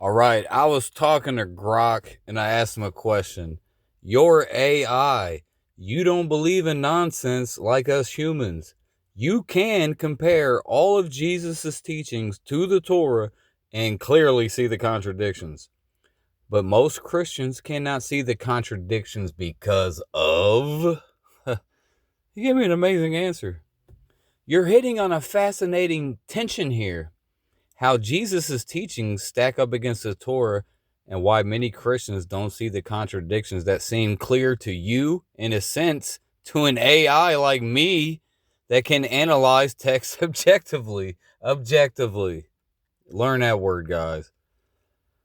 All right, I was talking to Grok and I asked him a question. You're AI. You don't believe in nonsense like us humans. You can compare all of Jesus' teachings to the Torah and clearly see the contradictions. But most Christians cannot see the contradictions because of... He gave me an amazing answer. You're hitting on a fascinating tension here. How Jesus' teachings stack up against the Torah and why many Christians don't see the contradictions that seem clear to you, in a sense, to an AI like me that can analyze text objectively. Objectively. Learn that word, guys.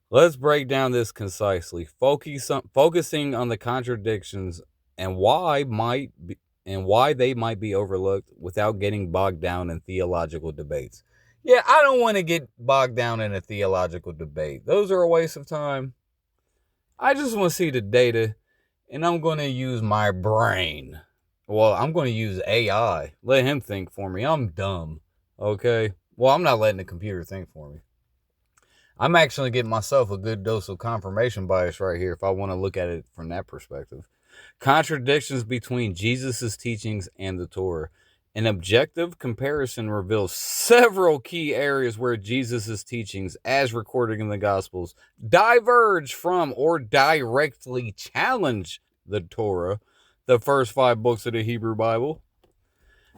Let's break down this concisely, focusing on the contradictions and why they might be overlooked without getting bogged down in theological debates. Yeah, I don't want to get bogged down in a theological debate. Those are a waste of time. I just want to see the data, and I'm going to use my brain. Well, I'm going to use AI. Let him think for me. I'm dumb. Okay? Well, I'm not letting the computer think for me. I'm actually getting myself a good dose of confirmation bias right here if I want to look at it from that perspective. Contradictions between Jesus' teachings and the Torah. An objective comparison reveals several key areas where Jesus' teachings, as recorded in the Gospels, diverge from or directly challenge the Torah, the first 5 books of the Hebrew Bible.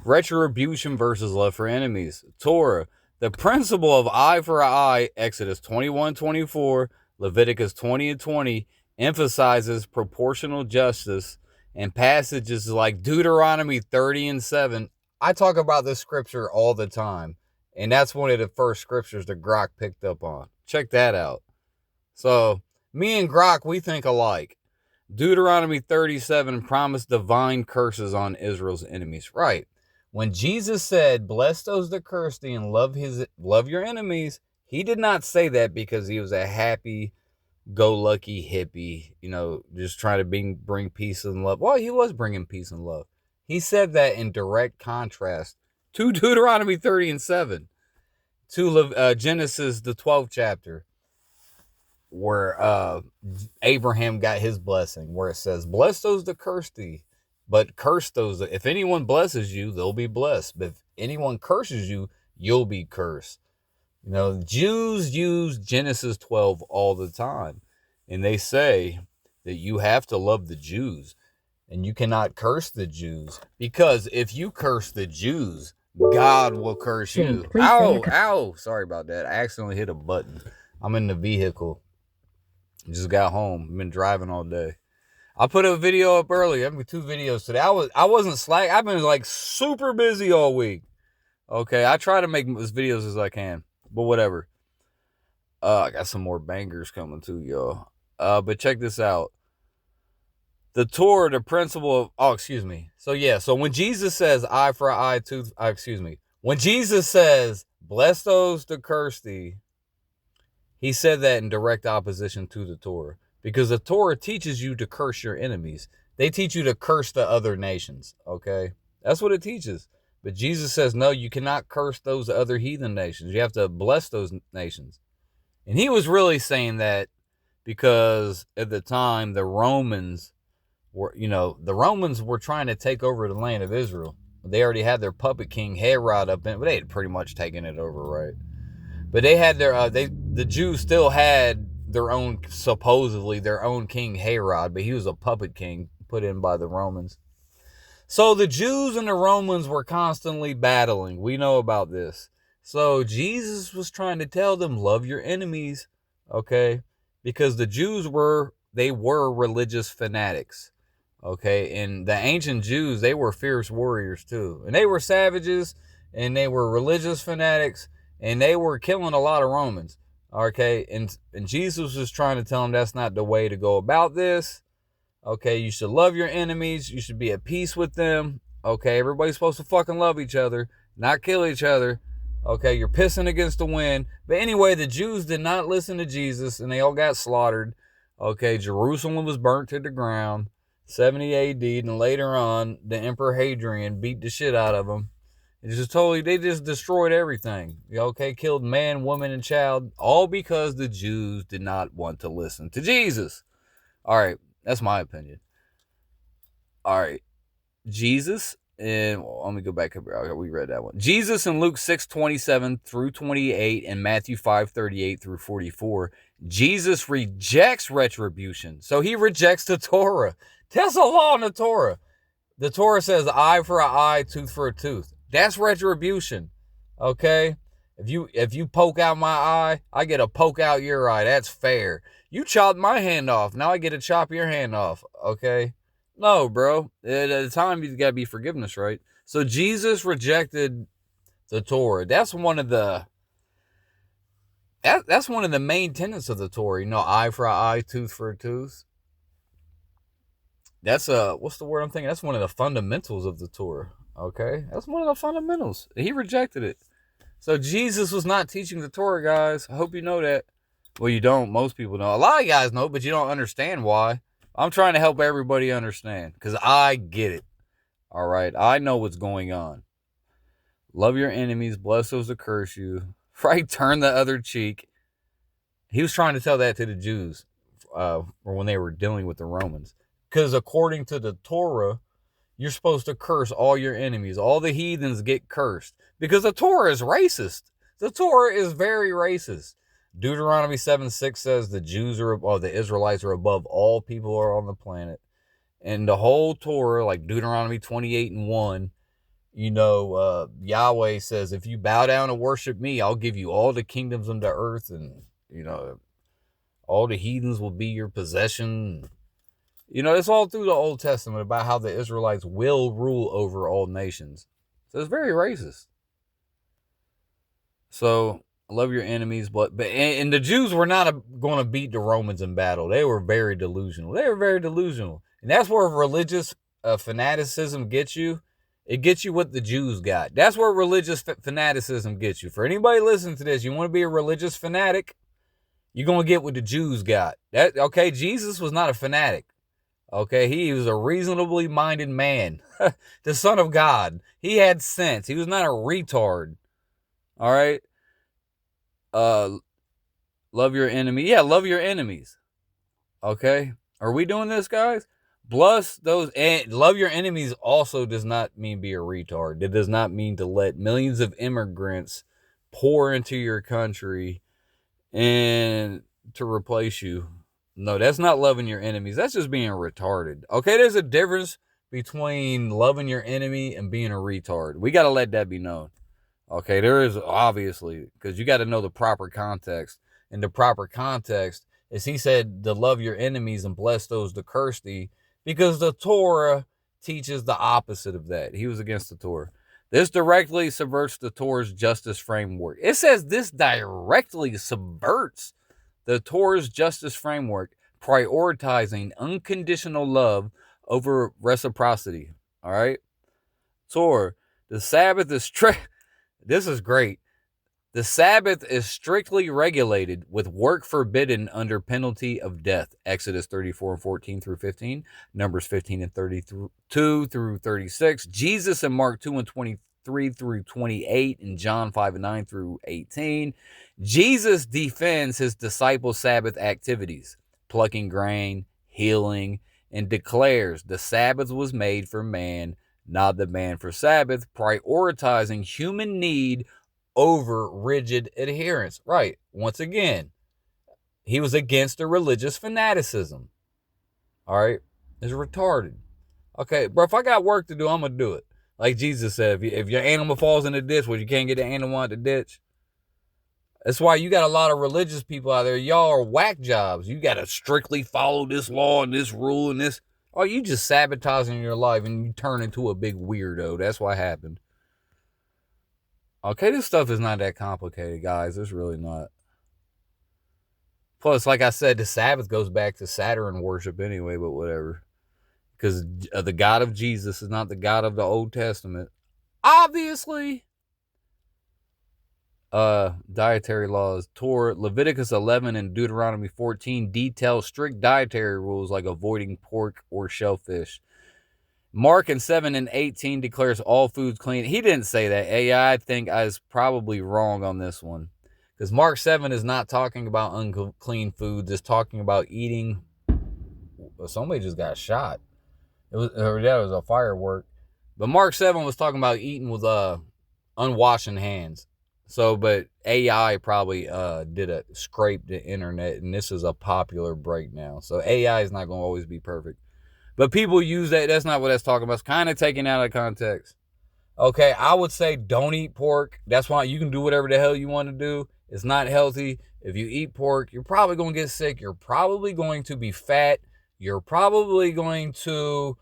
Retribution versus love for enemies. Torah. The principle of eye for eye, Exodus 21:24, Leviticus 20:20, emphasizes proportional justice, and passages like Deuteronomy 30:7. I talk about this scripture all the time, and that's one of the first scriptures that Grok picked up on. Check that out. So, me and Grok, we think alike. Deuteronomy 37 promised divine curses on Israel's enemies. Right. When Jesus said, bless those that curse thee and love your enemies, he did not say that because he was a happy-go-lucky hippie, just trying to bring peace and love. Well, he was bringing peace and love. He said that in direct contrast to Deuteronomy 30:7, to Genesis, the 12th chapter, where Abraham got his blessing, where it says, bless those that curse thee, but curse those that, if anyone blesses you, they'll be blessed. But if anyone curses you, you'll be cursed. Jews use Genesis 12 all the time. And they say that you have to love the Jews and you cannot curse the Jews, because if you curse the Jews, God will curse you. Ow. Sorry about that. I accidentally hit a button. I'm in the vehicle. Just got home. Been driving all day. I put a video up earlier. I mean, 2 videos today. I wasn't slack. I've been like super busy all week. Okay, I try to make as videos as I can, but whatever. I got some more bangers coming too, y'all. But check this out. The Torah, the principle of, So when Jesus says eye for eye, when Jesus says, bless those that curse thee, he said that in direct opposition to the Torah. Because the Torah teaches you to curse your enemies. They teach you to curse the other nations, okay? That's what it teaches. But Jesus says, no, you cannot curse those other heathen nations. You have to bless those nations. And he was really saying that because at the time, the Romans were trying to take over the land of Israel. They already had their puppet king Herod up in, but they had pretty much taken it over, right? But they had the Jews still had supposedly their own king Herod, but he was a puppet king put in by the Romans. So the Jews and the Romans were constantly battling. We know about this. So Jesus was trying to tell them, love your enemies, okay? Because the Jews were religious fanatics, okay? And the ancient Jews, they were fierce warriors too. And they were savages, and they were religious fanatics, and they were killing a lot of Romans. Okay, and Jesus was trying to tell them that's not the way to go about this. Okay, you should love your enemies. You should be at peace with them. Okay, everybody's supposed to fucking love each other, not kill each other. Okay, you're pissing against the wind. But anyway, the Jews did not listen to Jesus, and they all got slaughtered. Okay, Jerusalem was burnt to the ground, 70 AD, and later on, the Emperor Hadrian beat the shit out of them. It's just totally, they just destroyed everything. Okay, killed man, woman, and child, all because the Jews did not want to listen to Jesus. All right, that's my opinion. All right, Jesus, and well, let me go back up here. Okay, we read that one. Jesus in Luke 6:27 through 28 and Matthew 5:38 through 44. Jesus rejects retribution. So he rejects the Torah. That's a law in the Torah. The Torah says eye for an eye, tooth for a tooth. That's retribution. Okay? If you poke out my eye, I get to poke out your eye. That's fair. You chopped my hand off. Now I get to chop your hand off. Okay? No, bro. At the time, you got to be forgiveness, right? So Jesus rejected the Torah. That's one of the main tenets of the Torah. Eye for an eye, tooth for a tooth. That's what's the word I'm thinking? That's one of the fundamentals of the Torah. Okay, that's one of the fundamentals. He rejected it. So Jesus was not teaching the Torah, guys. I hope you know that. Well, you don't. Most people know. A lot of guys know, but you don't understand why. I'm trying to help everybody understand because I get it. All right, I know what's going on. Love your enemies, bless those that curse you. Right, turn the other cheek. He was trying to tell that to the Jews, or when they were dealing with the Romans. Because according to the Torah, you're supposed to curse all your enemies. All the heathens get cursed. Because the Torah is racist. The Torah is very racist. Deuteronomy 7:6 says the the Israelites are above all people who are on the planet. And the whole Torah, like Deuteronomy 28:1, Yahweh says, if you bow down and worship me, I'll give you all the kingdoms of the earth, and, all the heathens will be your possession. It's all through the Old Testament about how the Israelites will rule over all nations. So it's very racist. So, love your enemies, and the Jews were not going to beat the Romans in battle. They were very delusional. And that's where religious fanaticism gets you. It gets you what the Jews got. That's where religious fanaticism gets you. For anybody listening to this, you want to be a religious fanatic, you're going to get what the Jews got. Okay, Jesus was not a fanatic. Okay, he was a reasonably minded man. The Son of God. He had sense. He was not a retard. All right? Love your enemy. Yeah, love your enemies. Okay? Are we doing this, guys? Bless those. And love your enemies also does not mean be a retard. It does not mean to let millions of immigrants pour into your country and to replace you. No, that's not loving your enemies. That's just being retarded. Okay, there's a difference between loving your enemy and being a retard. We got to let that be known. Okay, there is, obviously, because you got to know the proper context. And the proper context is he said to love your enemies and bless those that curse thee, because the Torah teaches the opposite of that. He was against the Torah. This directly subverts the Torah's justice framework. It says this directly subverts the Torah's justice framework, prioritizing unconditional love over reciprocity. All right? Torah, the Sabbath is strict. This is great. The Sabbath is strictly regulated, with work forbidden under penalty of death. Exodus 34:14 through 15, Numbers 15 and 32 through 36, Jesus in Mark 2 and 23 through 28, and John 5 and 9 through 18. Jesus defends his disciples' Sabbath activities, plucking grain, healing, and declares the Sabbath was made for man, not the man for Sabbath, prioritizing human need over rigid adherence. Right. Once again, he was against the religious fanaticism. All right. It's retarded. Okay, bro, if I got work to do, I'm going to do it. Like Jesus said, if your animal falls in the ditch, well, you can't get the animal out the ditch. That's why you got a lot of religious people out there. Y'all are whack jobs. You got to strictly follow this law and this rule and this. Oh, you just sabotaging your life and you turn into a big weirdo. That's what happened. Okay, this stuff is not that complicated, guys. It's really not. Plus, like I said, the Sabbath goes back to Saturn worship anyway, but whatever. Because the God of Jesus is not the God of the Old Testament. Obviously. Dietary laws. Torah, Leviticus 11 and Deuteronomy 14 detail strict dietary rules like avoiding pork or shellfish. Mark in 7 and 18 declares all foods clean. He didn't say that. AI, I think I was probably wrong on this one. Because Mark 7 is not talking about unclean foods. It's talking about eating. Somebody just got shot. It was a firework. But Mark 7 was talking about eating with unwashing hands. So, but AI probably scrape the internet, and this is a popular break now. So AI is not going to always be perfect. But people use that. That's not what that's talking about. It's kind of taken out of context. Okay, I would say don't eat pork. That's why you can do whatever the hell you want to do. It's not healthy. If you eat pork, you're probably going to get sick. You're probably going to be fat. You're probably going to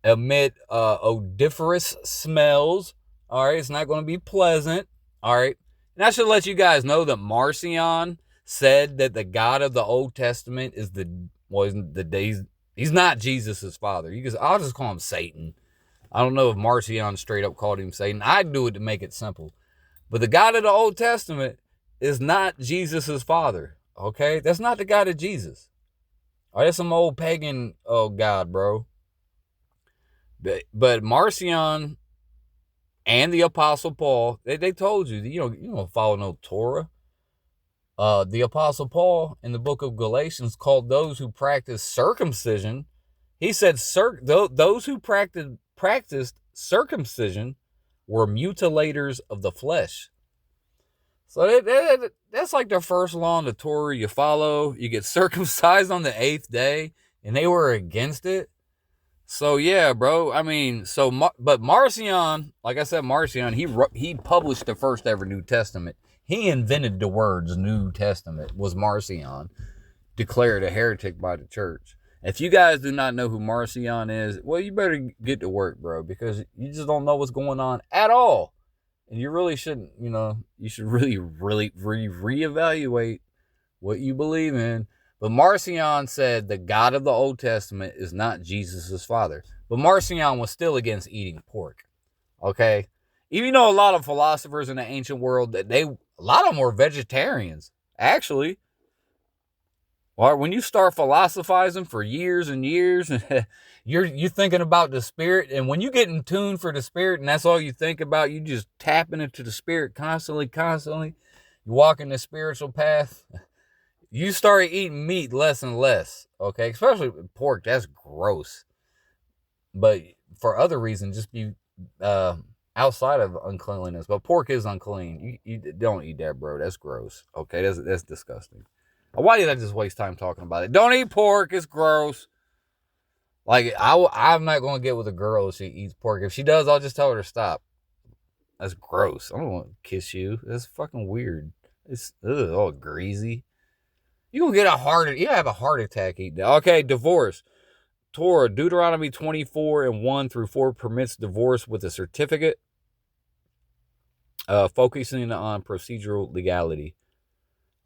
emit odoriferous smells. All right, it's not going to be pleasant. All right, and I should let you guys know that Marcion said that the God of the Old Testament is he's not Jesus' father. I'll just call him Satan. I don't know if Marcion straight up called him Satan. I'd do it to make it simple. But the God of the Old Testament is not Jesus' father. Okay? That's not the God of Jesus. All right, that's some old pagan God, bro. But Marcion and the Apostle Paul, they told you, you don't follow no Torah. The Apostle Paul in the book of Galatians called those who practice circumcision. He said those who practiced circumcision were mutilators of the flesh. So that's like the first law in the Torah you follow. You get circumcised on the 8th day, and they were against it. So yeah, bro. I mean, but Marcion, like I said, Marcion, he published the first ever New Testament. He invented the words New Testament, was Marcion, declared a heretic by the church. If you guys do not know who Marcion is, well, you better get to work, bro, because you just don't know what's going on at all. And you really shouldn't, you should really reevaluate what you believe in. But Marcion said the God of the Old Testament is not Jesus' father. But Marcion was still against eating pork. Okay? Even though a lot of philosophers in the ancient world, a lot of them were vegetarians, actually. Or when you start philosophizing for years and years, you're thinking about the spirit, and when you get in tune for the spirit, and that's all you think about, you just tapping into the spirit constantly, you walk in the spiritual path, you start eating meat less and less, okay? Especially pork, that's gross. But for other reasons, just be outside of uncleanliness. But pork is unclean. You don't eat that, bro. That's gross, okay? That's disgusting. Why did I just waste time talking about it? Don't eat pork. It's gross. Like, I'm not going to get with a girl if she eats pork. If she does, I'll just tell her to stop. That's gross. I don't want to kiss you. That's fucking weird. It's all greasy. You're going to have a heart attack eating that. Okay, divorce. Torah, Deuteronomy 24 and 1 through 4 permits divorce with a certificate, focusing on procedural legality.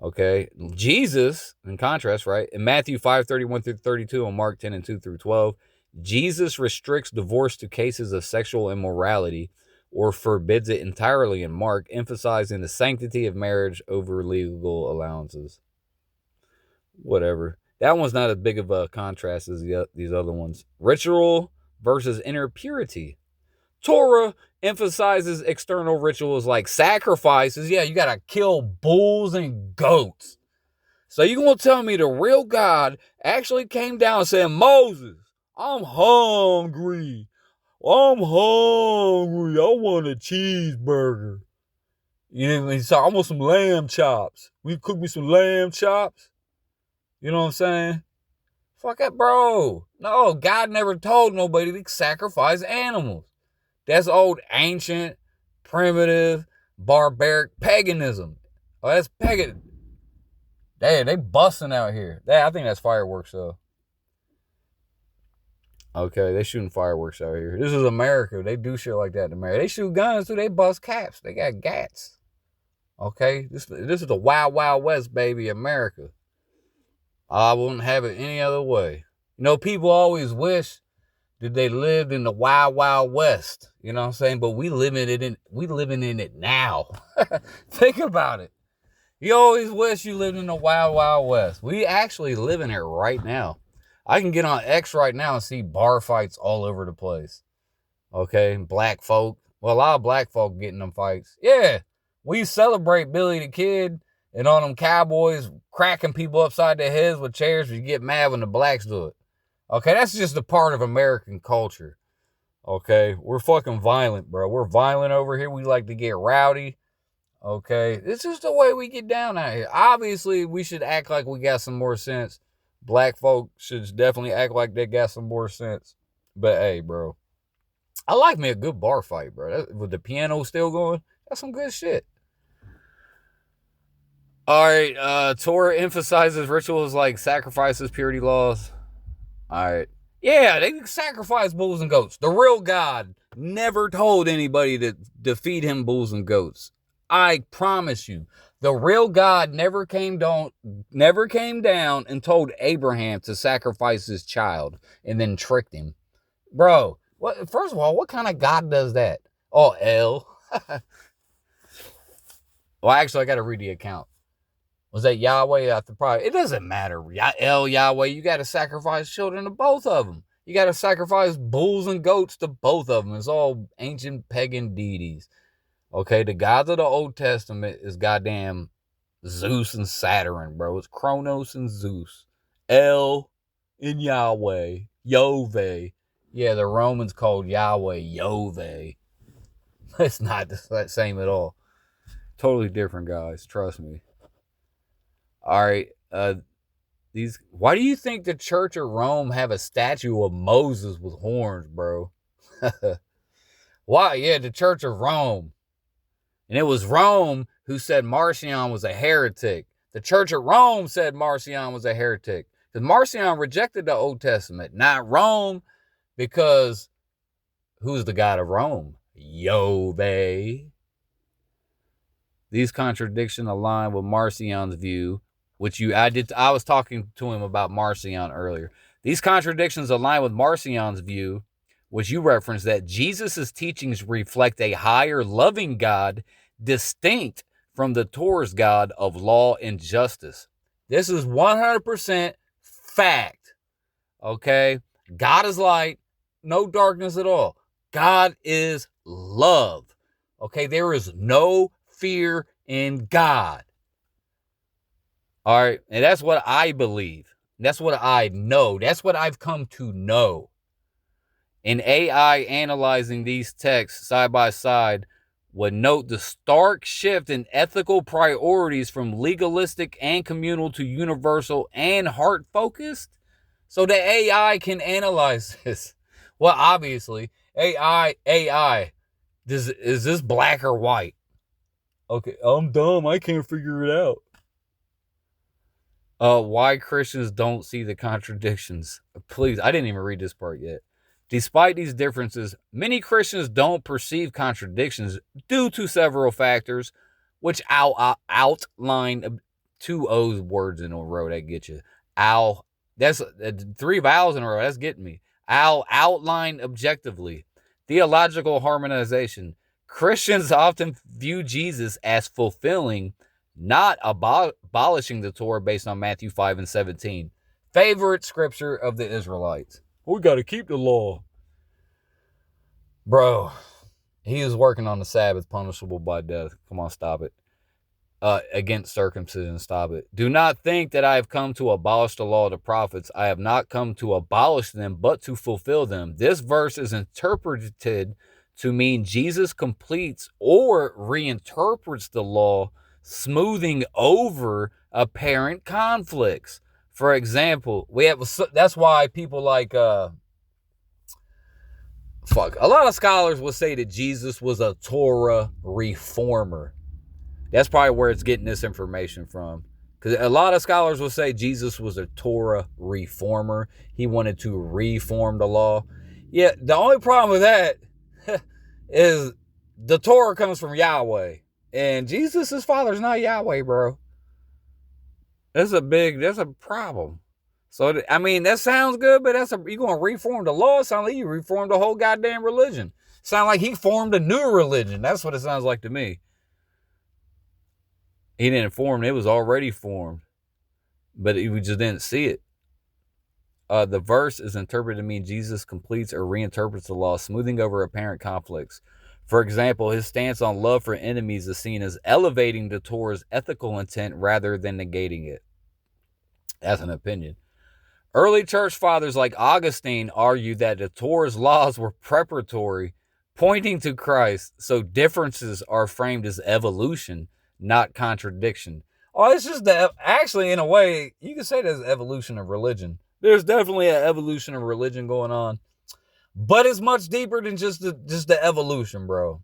Okay, Jesus, in contrast, right, in Matthew 5:31 through 32 and Mark 10 and 2 through 12, Jesus restricts divorce to cases of sexual immorality or forbids it entirely in Mark, emphasizing the sanctity of marriage over legal allowances. Whatever. That one's not as big of a contrast as these other ones. Ritual versus inner purity. Torah emphasizes external rituals like sacrifices. Yeah, you got to kill bulls and goats. So you going to tell me the real God actually came down and said, Moses, I'm hungry. I want a cheeseburger. You know what I mean? So I want some lamb chops. Will you cook me some lamb chops? You know what I'm saying? Fuck it, bro. No, God never told nobody to sacrifice animals. That's old, ancient, primitive, barbaric paganism. Oh, that's pagan. Damn, they busting out here. I think that's fireworks, though. Okay, they shooting fireworks out here. This is America. They do shit like that in America. They shoot guns, too. They bust caps. They got gats. Okay? This is the Wild Wild West, baby, America. I wouldn't have it any other way. People always wish that they lived in the Wild Wild West. You know what I'm saying? But we living in it now. Think about it. You always wish you lived in the Wild Wild West. We actually live in it right now. I can get on X right now and see bar fights all over the place. Okay, black folk. Well, a lot of black folk get in them fights. Yeah, we celebrate Billy the Kid and on them cowboys cracking people upside their heads with chairs. You get mad when the blacks do it. Okay, that's just a part of American culture. Okay, we're fucking violent, bro. We're violent over here. We like to get rowdy. Okay, it's just the way we get down out here. Obviously, we should act like we got some more sense. Black folk should definitely act like they got some more sense. But hey, bro, I like me a good bar fight, bro. With the piano still going, that's some good shit. All right, Torah emphasizes rituals like sacrifices, purity laws. All right. Yeah, they sacrifice bulls and goats. The real God never told anybody to feed him bulls and goats. I promise you. The real God never came down and told Abraham to sacrifice his child and then tricked him. Bro, first of all, what kind of God does that? Oh, El. Well, actually, I got to read the account. Was that Yahweh after probably? It doesn't matter. El Yahweh, you got to sacrifice children to both of them. You got to sacrifice bulls and goats to both of them. It's all ancient pagan deities. Okay, the gods of the Old Testament is goddamn Zeus and Saturn, bro. It's Kronos and Zeus. El and Yahweh. Yoveh. Yeah, the Romans called Yahweh Yoveh. It's not the same at all. Totally different, guys. Trust me. All right. Why do you think the Church of Rome have a statue of Moses with horns, bro? Why? Yeah, the Church of Rome. And it was Rome who said Marcion was a heretic. The Church of Rome said Marcion was a heretic. Because Marcion rejected the Old Testament, not Rome, because who's the God of Rome? Yahweh. These contradictions align with Marcion's view, which I was talking to him about Marcion earlier. These contradictions align with Marcion's view, which you referenced, that Jesus' teachings reflect a higher loving God distinct from the Torah's God of law and justice. This is 100% fact. Okay? God is light, no darkness at all. God is love. Okay? There is no fear in God. All right? And that's what I believe. That's what I know. That's what I've come to know. An AI analyzing these texts side by side would note the stark shift in ethical priorities from legalistic and communal to universal and heart-focused. So the AI can analyze this. Well, obviously, AI, is this black or white? Okay, I'm dumb. I can't figure it out. Why Christians don't see the contradictions. Please, I didn't even read this part yet. Despite these differences, many Christians don't perceive contradictions due to several factors, which I'll outline. 2 O's words in a row, that get you. That's 3 vowels in a row, that's getting me. I'll outline objectively. Theological harmonization. Christians often view Jesus as fulfilling, not abolishing the Torah based on Matthew 5 and 17. Favorite scripture of the Israelites. We got to keep the law. Bro, he is working on the Sabbath, punishable by death. Come on, stop it. Against circumcision, stop it. Do not think that I have come to abolish the law of the prophets. I have not come to abolish them, but to fulfill them. This verse is interpreted to mean Jesus completes or reinterprets the law, smoothing over apparent conflicts. For example, that's why people like a lot of scholars will say that Jesus was a Torah reformer. That's probably where it's getting this information from. Because a lot of scholars will say Jesus was a Torah reformer. He wanted to reform the law. Yeah, the only problem with that is the Torah comes from Yahweh. And Jesus' father's not Yahweh, bro. That's a problem. So, I mean, that sounds good, but you going to reform the law? It sounds like you reformed the whole goddamn religion. Sound like he formed a new religion. That's what it sounds like to me. He didn't form it. It was already formed. But we just didn't see it. The verse is interpreted to mean Jesus completes or reinterprets the law, smoothing over apparent conflicts. For example, his stance on love for enemies is seen as elevating the Torah's ethical intent rather than negating it. That's an opinion. Early church fathers like Augustine argued that the Torah's laws were preparatory, pointing to Christ, so differences are framed as evolution, not contradiction. Oh, it's just that, actually, in a way, you can say there's evolution of religion. There's definitely an evolution of religion going on, but it's much deeper than just the evolution, bro.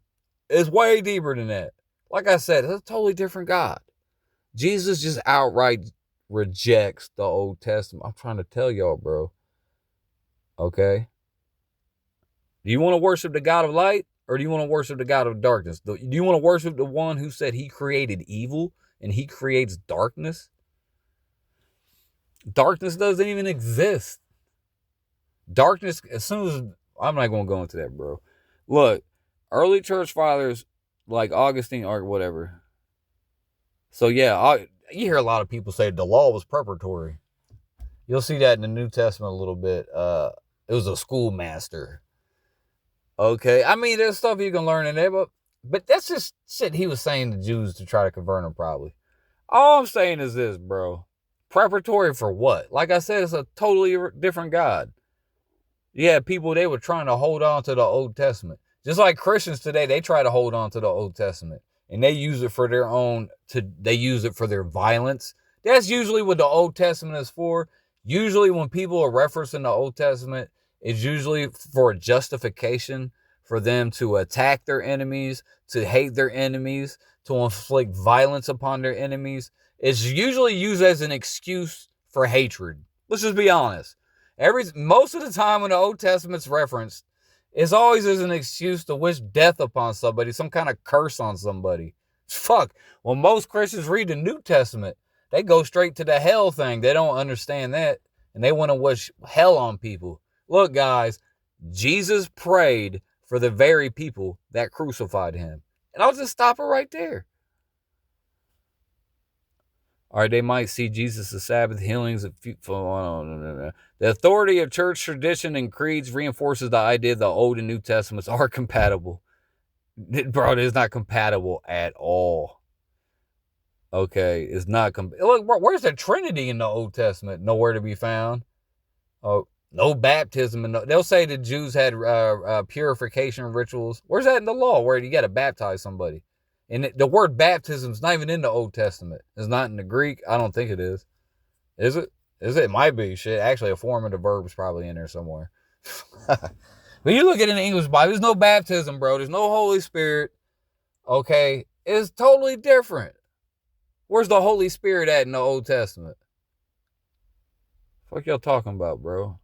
It's way deeper than that. Like I said, it's a totally different God. Jesus just outright rejects the Old Testament. I'm trying to tell y'all, bro. Okay? Do you want to worship the God of light, or do you want to worship the God of darkness? Do you want to worship the one who said he created evil and he creates darkness? Darkness doesn't even exist. Darkness, as soon as, I'm not going to go into that, bro. Look, early church fathers like Augustine or whatever. So yeah, you hear a lot of people say the law was preparatory. You'll see that in the New Testament a little bit. It was a schoolmaster. Okay, I mean, there's stuff you can learn in there, but that's just shit he was saying to Jews to try to convert them, probably. All I'm saying is this, bro. Preparatory for what? Like I said, it's a totally different God. Yeah, people, they were trying to hold on to the Old Testament. Just like Christians today, they try to hold on to the Old Testament. And they use it for their own, they use it for their violence. That's usually what the Old Testament is for. Usually when people are referencing the Old Testament, it's usually for a justification for them to attack their enemies, to hate their enemies, to inflict violence upon their enemies. It's usually used as an excuse for hatred. Let's just be honest. Most of the time when the Old Testament's referenced, it's always as an excuse to wish death upon somebody, some kind of curse on somebody. Fuck. When most Christians read the New Testament, they go straight to the hell thing. They don't understand that. And they want to wish hell on people. Look, guys, Jesus prayed for the very people that crucified him. And I'll just stop it right there. All right, they might see Jesus as Sabbath healings. The authority of church tradition and creeds reinforces the idea the Old and New Testaments are compatible. Bro, it is not compatible at all. Okay, it's not. Look, bro, where's the Trinity in the Old Testament? Nowhere to be found. Oh, no baptism. They'll say the Jews had purification rituals. Where's that in the law where you got to baptize somebody? And the word baptism is not even in the Old Testament. It's not in the Greek. I don't think it is. Is it? It might be. Shit. Actually, a form of the verb is probably in there somewhere. When you look at it in the English Bible, there's no baptism, bro. There's no Holy Spirit. Okay? It's totally different. Where's the Holy Spirit at in the Old Testament? Fuck y'all talking about, bro?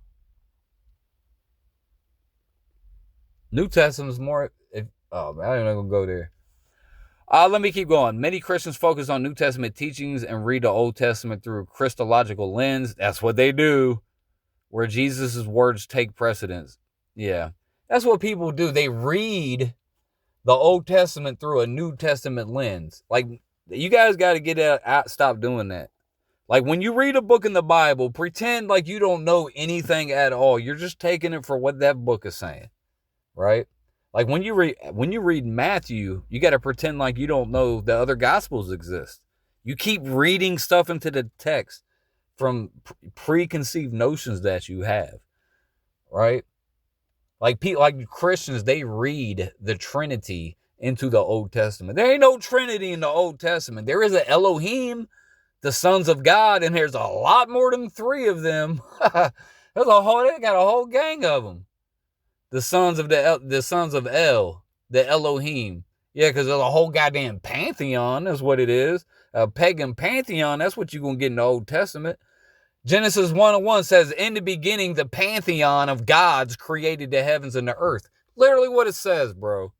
New Testament's more... man, I'm not going to go there. Let me keep going. Many Christians focus on New Testament teachings and read the Old Testament through a Christological lens. That's what they do, where Jesus' words take precedence. Yeah, that's what people do. They read the Old Testament through a New Testament lens. Like, you guys got to get out, stop doing that. Like, when you read a book in the Bible, pretend like you don't know anything at all. You're just taking it for what that book is saying, right? Like when you read Matthew, you got to pretend like you don't know the other gospels exist. You keep reading stuff into the text from preconceived notions that you have, right? Like Christians, they read the Trinity into the Old Testament. There ain't no Trinity in the Old Testament. There is an Elohim, the sons of God, and there's a lot more than 3 of them. They got a whole gang of them. The sons of El, the Elohim. Yeah, because there's a whole goddamn pantheon, is what it is. A pagan pantheon, that's what you're going to get in the Old Testament. Genesis 1:1 says, in the beginning, the pantheon of gods created the heavens and the earth. Literally what it says, bro.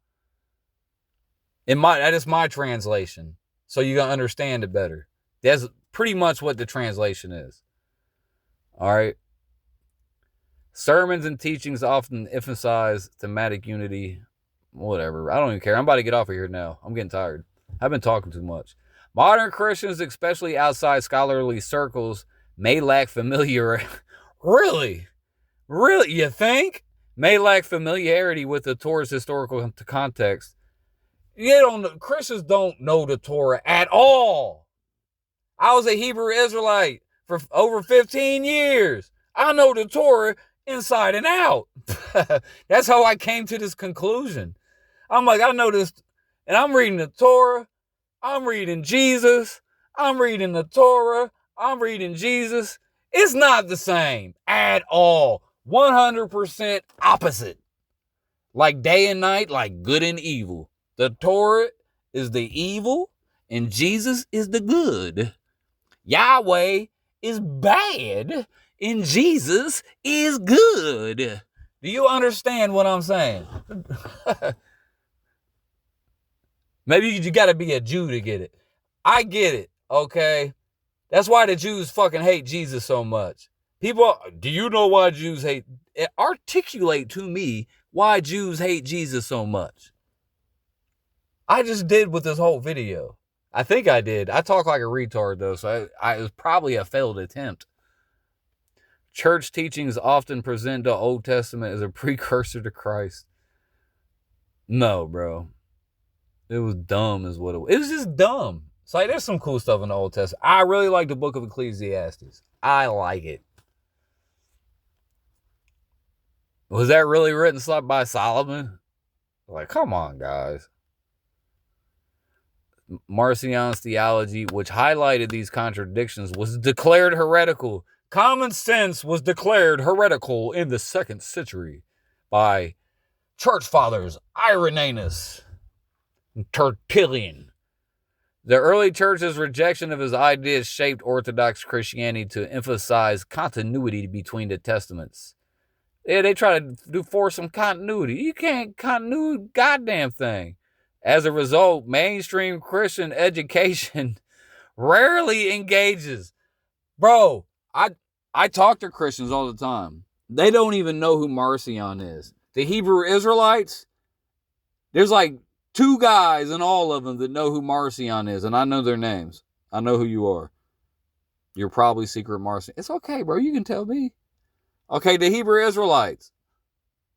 That is my translation. So you're going to understand it better. That's pretty much what the translation is. All right. Sermons and teachings often emphasize thematic unity. Whatever. I don't even care. I'm about to get off of here now. I'm getting tired. I've been talking too much. Modern Christians, especially outside scholarly circles, may lack familiarity Really? Really? You think? May lack familiarity with the Torah's historical context. Christians don't know the Torah at all. I was a Hebrew Israelite for over 15 years. I know the Torah inside and out. That's how I came to this conclusion. I'm like, I know this, and I'm reading the Torah. I'm reading Jesus. I'm reading the Torah. I'm reading Jesus. It's not the same at all. 100% opposite. Like day and night, like good and evil. The Torah is the evil, and Jesus is the good. Yahweh is bad, and Jesus is good. Do you understand what I'm saying? Maybe you got to be a Jew to get it. I get it, okay? That's why the Jews fucking hate Jesus so much. People, do you know why Jews hate? Articulate to me why Jews hate Jesus so much. I just did with this whole video. I think I did. I talk like a retard, though, so it was probably a failed attempt. Church teachings often present the Old Testament as a precursor to Christ. No, bro. It was dumb is what it was. It was just dumb. It's like, there's some cool stuff in the Old Testament. I really like the book of Ecclesiastes. I like it. Was that really written by Solomon? Like, come on, guys. Marcion's theology, which highlighted these contradictions, was declared heretical. Common sense was declared heretical in the 2nd century by church fathers Irenaeus and Tertullian. The early church's rejection of his ideas shaped Orthodox Christianity to emphasize continuity between the testaments. Yeah, they try to force some continuity. You can't continue goddamn thing. As a result, mainstream Christian education rarely engages. Bro, I talk to Christians all the time. They don't even know who Marcion is. The Hebrew Israelites, there's like 2 guys in all of them that know who Marcion is, and I know their names. I know who you are. You're probably secret Marcion. It's okay, bro. You can tell me. Okay, the Hebrew Israelites,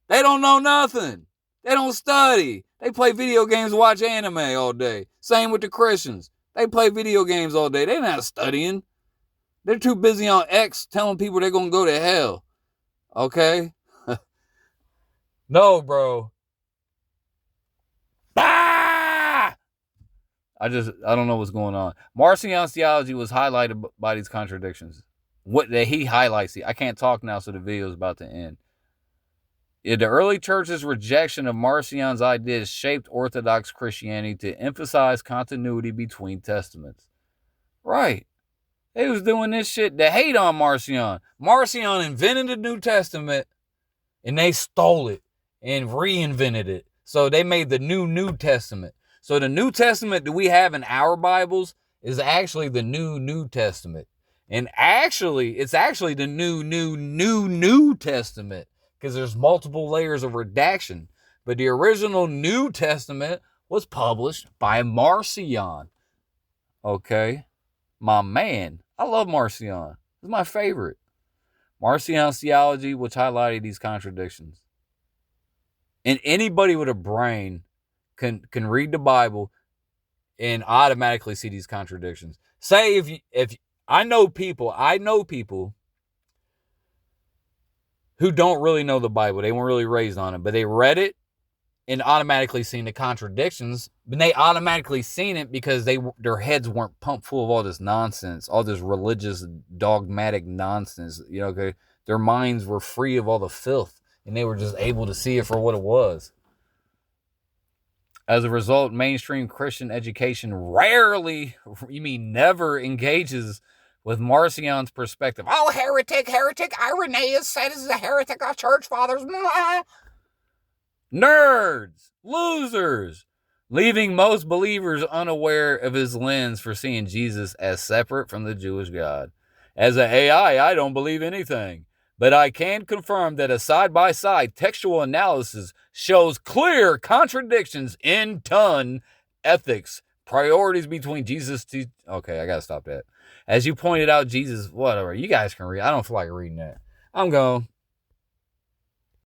they don't know nothing. They don't study. They play video games, watch anime all day. Same with the Christians. They play video games all day. They're not studying. They're too busy on X telling people they're going to go to hell. Okay? No, bro. Ah! I don't know what's going on. Marcion's theology was highlighted by these contradictions. What that he highlights. I can't talk now, so the video is about to end. The early church's rejection of Marcion's ideas shaped Orthodox Christianity to emphasize continuity between testaments. Right. They was doing this shit to hate on Marcion. Marcion invented the New Testament, and they stole it and reinvented it. So they made the New Testament. So the New Testament that we have in our Bibles is actually the New Testament. And actually, it's actually the New Testament, because there's multiple layers of redaction. But the original New Testament was published by Marcion. Okay? My man. I love Marcion. He's my favorite. Marcion's theology, which highlighted these contradictions. And anybody with a brain can read the Bible and automatically see these contradictions. Say if I know people who don't really know the Bible. They weren't really raised on it, but they read it and automatically seen the contradictions. But they automatically seen it because their heads weren't pumped full of all this nonsense, all this religious dogmatic nonsense. You know, their minds were free of all the filth, and they were just able to see it for what it was. As a result, mainstream Christian education rarely, never engages with Marcion's perspective. Oh, heretic, Irenaeus said this is a heretic, our church fathers. Nerds, losers, leaving most believers unaware of his lens for seeing Jesus as separate from the Jewish God. As an AI, I don't believe anything, but I can confirm that a side-by-side textual analysis shows clear contradictions in ton ethics, priorities between Jesus. Okay, I gotta stop that. As you pointed out, Jesus, whatever, you guys can read. I don't feel like reading that. I'm going.